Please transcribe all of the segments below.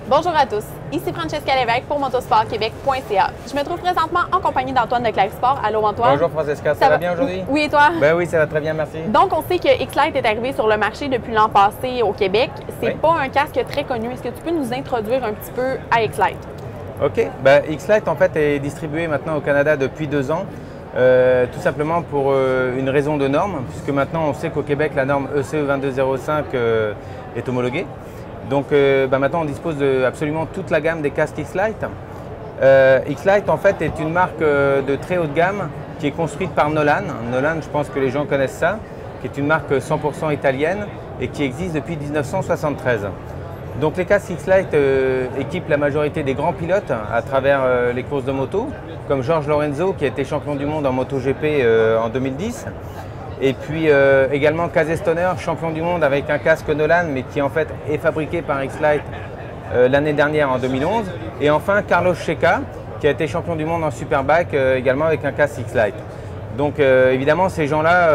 Bonjour à tous, ici Francesca Lévesque pour motosportquebec.ca. Je me trouve présentement en compagnie d'Antoine de Clarisport. Allô Antoine. Bonjour Francesca, ça va bien aujourd'hui? Oui, et toi? Ben oui, ça va très bien, merci. Donc, on sait que X-Lite est arrivé sur le marché depuis l'an passé au Québec. C'est Oui. pas un casque très connu. Est-ce que tu peux nous introduire un petit peu à X-Lite? Ok, X-Lite en fait est distribué maintenant au Canada depuis 2 ans, tout simplement pour une raison de norme, puisque maintenant on sait qu'au Québec la norme ECE 2205 est homologuée. Donc maintenant on dispose de absolument toute la gamme des casques X-Lite. X-Lite en fait est une marque de très haut de gamme qui est construite par Nolan. Nolan, je pense que les gens connaissent ça, qui est une marque 100% italienne et qui existe depuis 1973. Donc les casques X-Lite équipent la majorité des grands pilotes à travers les courses de moto, comme Jorge Lorenzo qui a été champion du monde en MotoGP en 2010. Et puis également Casey Stoner, champion du monde avec un casque Nolan, mais qui en fait est fabriqué par X-Lite l'année dernière en 2011. Et enfin Carlos Checa, qui a été champion du monde en Superbike également avec un casque X-Lite. Donc évidemment ces gens-là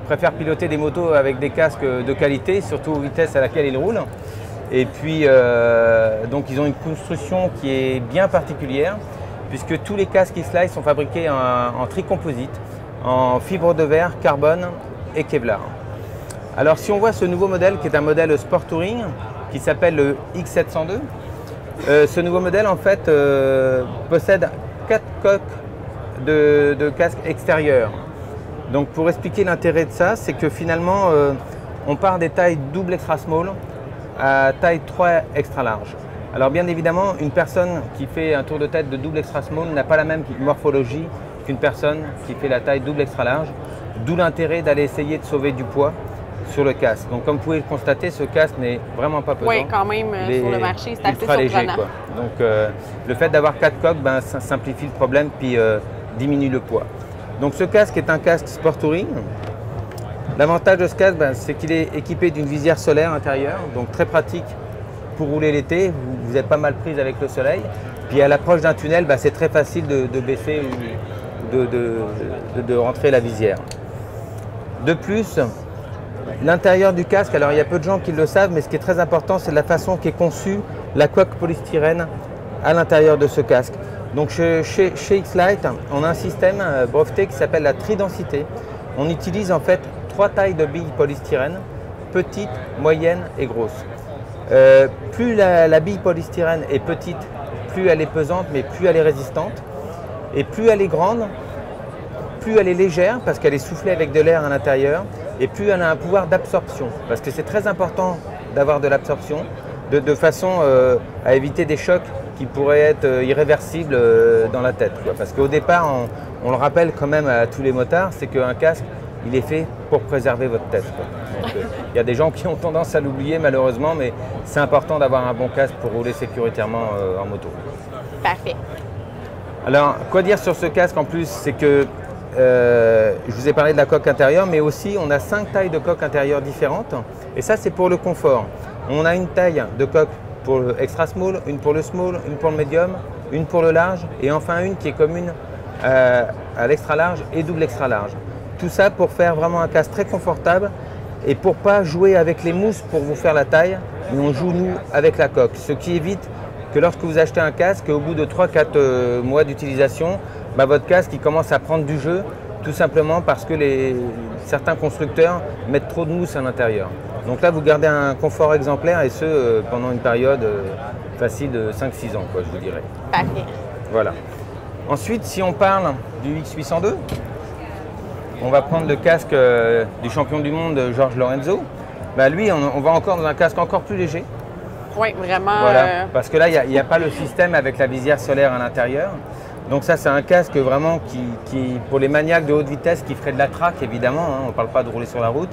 préfèrent piloter des motos avec des casques de qualité, surtout aux vitesses à laquelle ils roulent. Et puis donc ils ont une construction qui est bien particulière, puisque tous les casques X-Lite sont fabriqués en tricomposite, en fibre de verre, carbone et Kevlar. Alors si on voit ce nouveau modèle qui est un modèle Sport Touring qui s'appelle le X702, ce nouveau modèle en fait possède 4 coques de casque extérieur. Donc pour expliquer l'intérêt de ça, c'est que finalement on part des tailles double extra small à taille 3 extra large. Alors bien évidemment, une personne qui fait un tour de tête de double extra small n'a pas la même morphologie qu'une personne qui fait la taille double extra large, d'où l'intérêt d'aller essayer de sauver du poids sur le casque. Donc comme vous pouvez le constater, ce casque n'est vraiment pas pesant. Oui, quand même, sur le marché, c'est assez léger, surprenant. quoi. Donc le fait d'avoir 4 coques, ça simplifie le problème puis diminue le poids. Donc ce casque est un casque Sport Touring. L'avantage de ce casque, c'est qu'il est équipé d'une visière solaire intérieure, donc très pratique pour rouler l'été. Vous êtes pas mal prise avec le soleil. Puis à l'approche d'un tunnel, c'est très facile de baisser ou de rentrer la visière. De plus, l'intérieur du casque, alors il y a peu de gens qui le savent, mais ce qui est très important, c'est la façon qu'est conçue la coque polystyrène à l'intérieur de ce casque. Donc chez X-Lite, on a un système breveté qui s'appelle la tridensité. On utilise en fait 3 tailles de billes polystyrène, petite, moyenne et grosse. Plus la bille polystyrène est petite, plus elle est pesante, mais plus elle est résistante. Et plus elle est grande, plus elle est légère, parce qu'elle est soufflée avec de l'air à l'intérieur, et plus elle a un pouvoir d'absorption. Parce que c'est très important d'avoir de l'absorption, de façon à éviter des chocs qui pourraient être irréversibles dans la tête. Parce qu'au départ, on le rappelle quand même à tous les motards, c'est qu'un casque, il est fait pour préserver votre tête. Donc, il y a des gens qui ont tendance à l'oublier malheureusement, mais c'est important d'avoir un bon casque pour rouler sécuritairement en moto. Parfait. Alors, quoi dire sur ce casque en plus, c'est que je vous ai parlé de la coque intérieure, mais aussi on a 5 tailles de coque intérieure différentes. Et ça, c'est pour le confort. On a une taille de coque pour le extra small, une pour le small, une pour le medium, une pour le large, et enfin une qui est commune à l'extra large et double extra large. Tout ça pour faire vraiment un casque très confortable et pour pas jouer avec les mousses pour vous faire la taille, mais on joue nous avec la coque. Ce qui évite que lorsque vous achetez un casque, au bout de 3-4 mois d'utilisation, votre casque il commence à prendre du jeu, tout simplement parce que certains constructeurs mettent trop de mousse à l'intérieur. Donc là, vous gardez un confort exemplaire et ce, pendant une période facile de 5-6 ans, je vous dirais. Parfait. Voilà. Ensuite, si on parle du X802, on va prendre le casque du champion du monde, Jorge Lorenzo. Lui, on va encore dans un casque encore plus léger. Oui, vraiment. Voilà, parce que là, il n'y a pas le système avec la visière solaire à l'intérieur. Donc ça, c'est un casque vraiment qui, pour les maniaques de haute vitesse, qui ferait de la track, évidemment, on ne parle pas de rouler sur la route.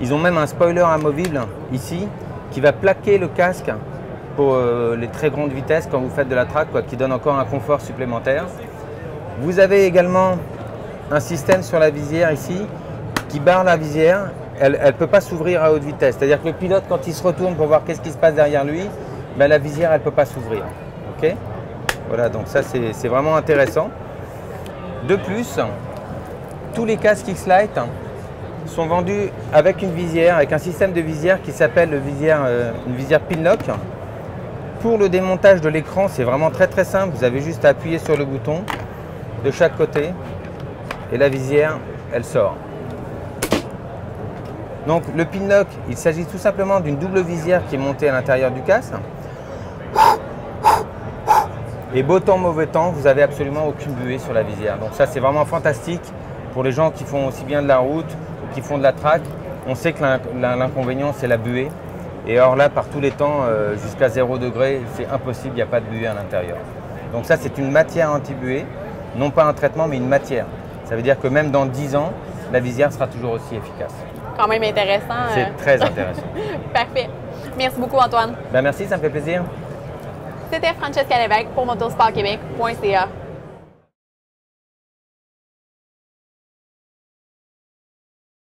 Ils ont même un spoiler amovible ici, qui va plaquer le casque pour les très grandes vitesses quand vous faites de la track, qui donne encore un confort supplémentaire. Vous avez également un système sur la visière ici, qui barre la visière. Elle ne peut pas s'ouvrir à haute vitesse. C'est-à-dire que le pilote, quand il se retourne pour voir qu'est-ce qui se passe derrière lui, la visière, elle ne peut pas s'ouvrir. Okay, voilà, donc ça, c'est vraiment intéressant. De plus, tous les casques X-Lite sont vendus avec une visière, avec un système de visière qui s'appelle une visière Pilnock. Pour le démontage de l'écran, c'est vraiment très simple. Vous avez juste à appuyer sur le bouton de chaque côté et la visière, elle sort. Donc le pin lock, il s'agit tout simplement d'une double visière qui est montée à l'intérieur du casque. Et beau temps, mauvais temps, vous n'avez absolument aucune buée sur la visière. Donc ça, c'est vraiment fantastique pour les gens qui font aussi bien de la route ou qui font de la track. On sait que l'inconvénient, c'est la buée. Et or là, par tous les temps, jusqu'à 0 degré, c'est impossible, il n'y a pas de buée à l'intérieur. Donc ça, c'est une matière anti-buée, non pas un traitement, mais une matière. Ça veut dire que même dans 10 ans, la visière sera toujours aussi efficace. Quand même intéressant. C'est très intéressant. Parfait. Merci beaucoup, Antoine. Ben merci, ça me fait plaisir. C'était Francesca Lévesque pour motorsportquebec.ca.